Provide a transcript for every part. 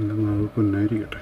നല്ല മാവ് പൊന്നായിരിക്കട്ടെ.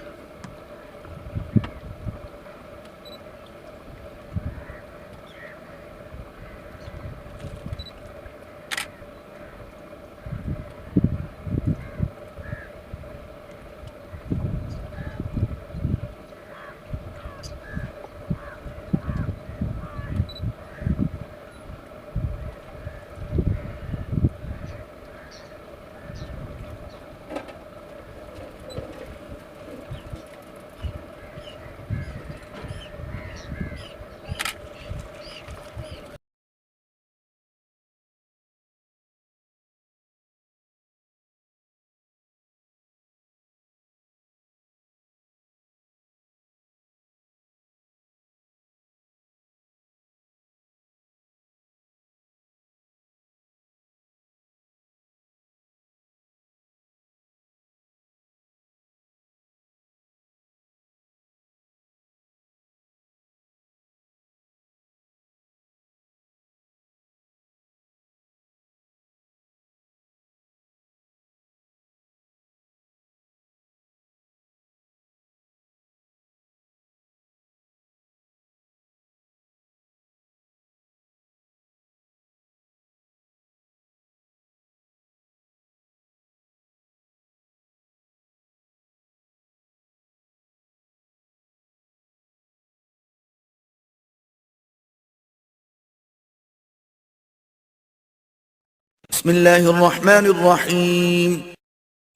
بسم اللہ الرحمن الرحیم،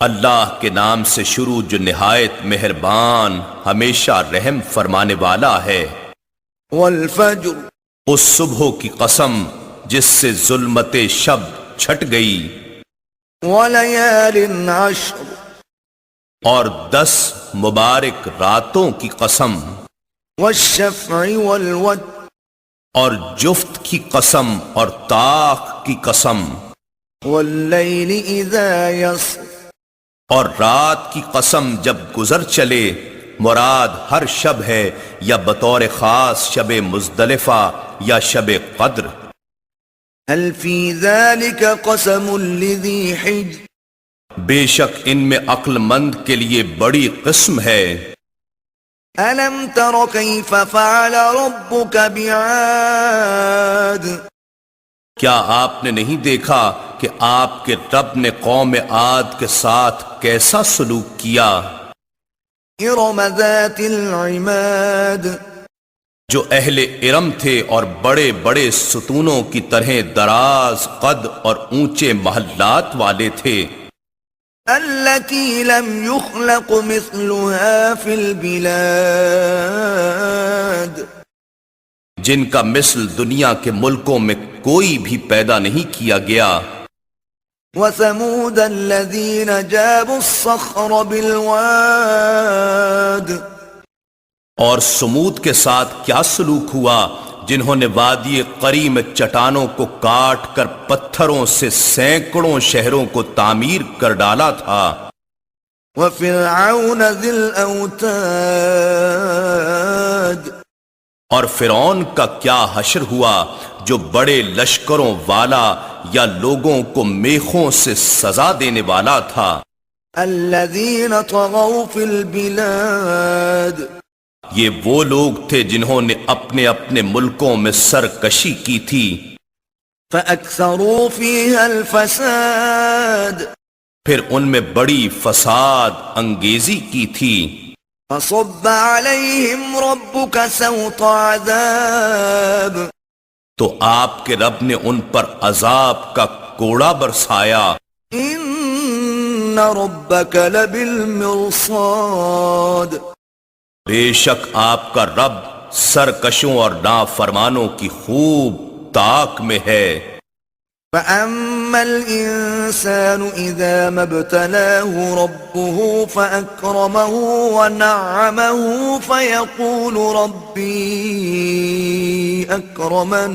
اللہ کے نام سے شروع جو نہایت مہربان ہمیشہ رحم فرمانے والا ہے۔ والفجر، اس صبح کی قسم جس سے ظلمت شب چھٹ گئی، ولیال عشر، اور 10 مبارک راتوں کی قسم، والشفع والوتر، اور جفت کی قسم اور طاق کی قسم، واللیل اذا یسر، اور رات کی قسم جب گزر چلے، مراد ہر شب ہے یا بطور خاص شب مزدلفہ یا شب قدر۔ هل فی ذلک قسم لذی حجر، بے شک ان میں عقل مند کے لیے بڑی قسم ہے۔ الم تر کیف فعل ربک بعاد، کیا آپ نے نہیں دیکھا کہ آپ کے رب نے قوم عاد کے ساتھ کیسا سلوک کیا؟ ارم ذات العماد، جو اہل ارم تھے اور بڑے بڑے ستونوں کی طرح دراز قد اور اونچے محلات والے تھے، التي لم يخلق مثلها في البلاد، جن کا مثل دنیا کے ملکوں میں کوئی بھی پیدا نہیں کیا گیا۔ وثمود الذين جابوا الصخر بالواد، اور سمود کے ساتھ کیا سلوک ہوا جنہوں نے وادی قری میں چٹانوں کو کاٹ کر پتھروں سے سینکڑوں شہروں کو تعمیر کر ڈالا تھا۔ وفرعون ذي الاوتاد، اور فرعون کا کیا حشر ہوا جو بڑے لشکروں والا یا لوگوں کو میخوں سے سزا دینے والا تھا۔ الذين طغوا في البلاد، یہ وہ لوگ تھے جنہوں نے اپنے اپنے ملکوں میں سرکشی کی تھی، فأكثروا فيها الفساد، پھر ان میں بڑی فساد انگیزی کی تھی۔ فصب عليهم ربك سوط عذاب، تو آپ کے رب نے ان پر عذاب کا کوڑا برسایا۔ ان ربك لبالمرصاد، بے شک آپ کا رب سرکشوں اور نافرمانوں کی خوب طاق میں ہے۔ فأما الإنسان إذا ما ابتلاه ربه فأكرمه ونعمه فيقول ربي أكرمن،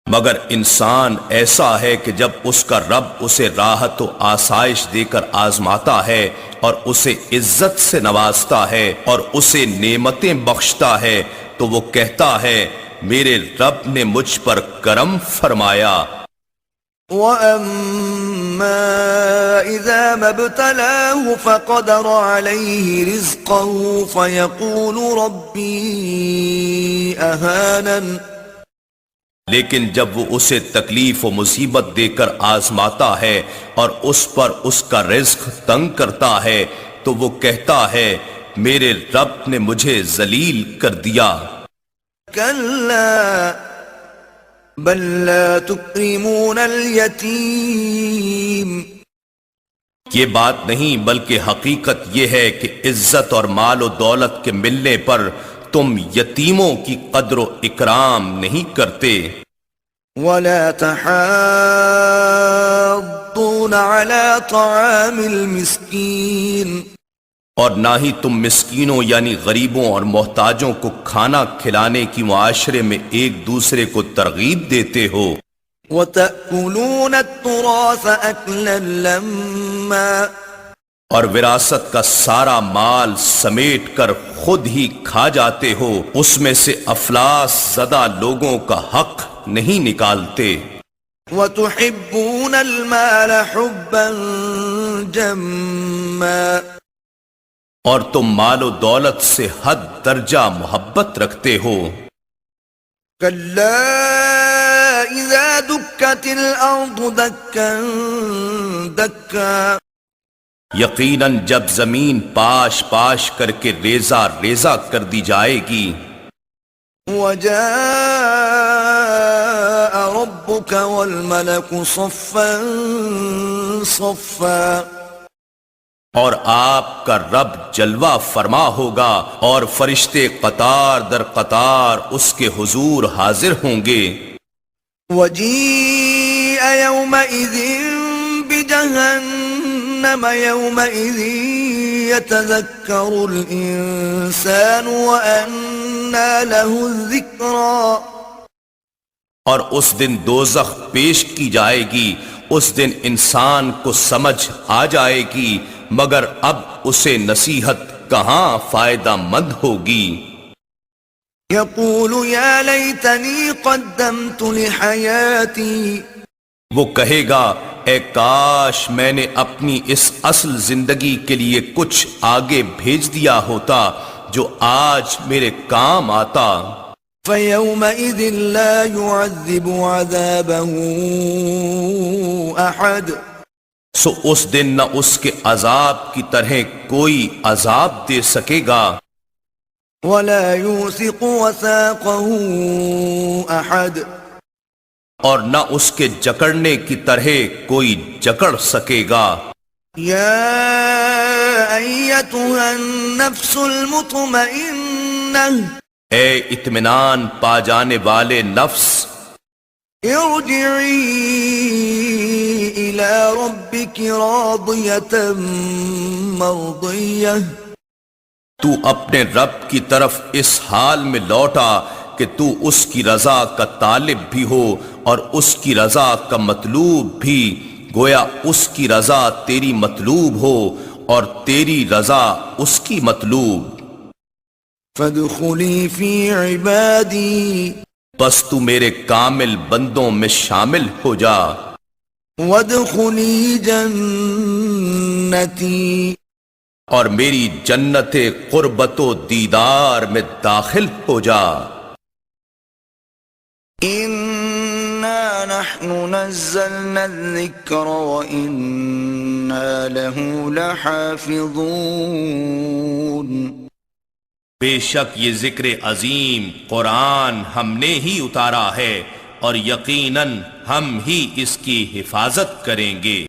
مگر انسان ایسا ہے کہ جب اس کا رب اسے راحت و آسائش دے کر آزماتا ہے اور اسے عزت سے نوازتا ہے اور اسے نعمتیں بخشتا ہے تو وہ کہتا ہے میرے رب نے مجھ پر کرم فرمایا۔ وَأَمَّا فإذا ما ابتلاه فقدر عليه رزقه فيقول ربي أهانن لیکن جب وہ اسے تکلیف و مصیبت دے کر آزماتا ہے اور اس پر اس کا رزق تنگ کرتا ہے تو وہ کہتا ہے میرے رب نے مجھے ذلیل کر دیا۔ كلا بل لا تكرمون اليتيم یہ بات نہیں بلکہ حقیقت یہ ہے کہ عزت اور مال و دولت کے ملنے پر تم یتیموں کی قدر و اکرام نہیں کرتے۔ ولا تحاضون على طعام المسكين اور نہ ہی تم مسکینوں یعنی غریبوں اور محتاجوں کو کھانا کھلانے کی معاشرے میں ایک دوسرے کو ترغیب دیتے ہو۔ وتأكلون التراث أكلا لما اور وراثت کا سارا مال سمیٹ کر خود ہی کھا جاتے ہو، اس میں سے افلاس زدہ لوگوں کا حق نہیں نکالتے۔ وتحبون المال حبا جما اور تم مال و دولت سے حد درجہ محبت رکھتے ہو۔ كلا إذا دكت الأرض دكا دكا یقیناً جب زمین پاش پاش کر کے ریزہ ریزہ کر دی جائے گی۔ وجاء ربك والملك صفا صفا اور آپ کا رب جلوہ فرما ہوگا اور فرشتے قطار در قطار اس کے حضور حاضر ہوں گے۔ وجيء يومئذ بجهنم يومئذ يتذكر الإنسان وأنى له الذكرى اور اس دن دوزخ پیش کی جائے گی، اس دن انسان کو سمجھ آ جائے گی مگر اب اسے نصیحت کہاں فائدہ مند ہوگی۔ يقول يا ليتني قدمت لحياتي وہ کہے گا اے کاش میں نے اپنی اس اصل زندگی کے لیے کچھ آگے بھیج دیا ہوتا جو آج میرے کام آتا۔ فيومئذ لا يعذب عذابه أحد سو اس دن نہ اس کے عذاب کی طرح کوئی عذاب دے سکے گا، ولا يوثق وثاقه أحد اور نہ اس کے جکڑنے کی طرح کوئی جکڑ سکے گا۔ يا أيتها النفس المطمئنة اے اطمینان پا جانے والے نفس، ارجعي إلى ربك راضية مرضية تو اپنے رب کی طرف اس حال میں لوٹا کہ تو اس کی رضا کا طالب بھی ہو اور اس کی رضا کا مطلوب بھی، گویا اس کی رضا تیری مطلوب ہو اور تیری رضا اس کی مطلوب۔ فادخلی فی عبادی بس تو میرے کامل بندوں میں شامل ہو جا، وادخلی جنتی اور میری جنت قربت و دیدار میں داخل ہو جا۔ انا نحن نزلنا الذکر وإنا له لحافظون بے شک یہ ذکر عظیم قرآن ہم نے ہی اتارا ہے اور یقیناً ہم ہی اس کی حفاظت کریں گے۔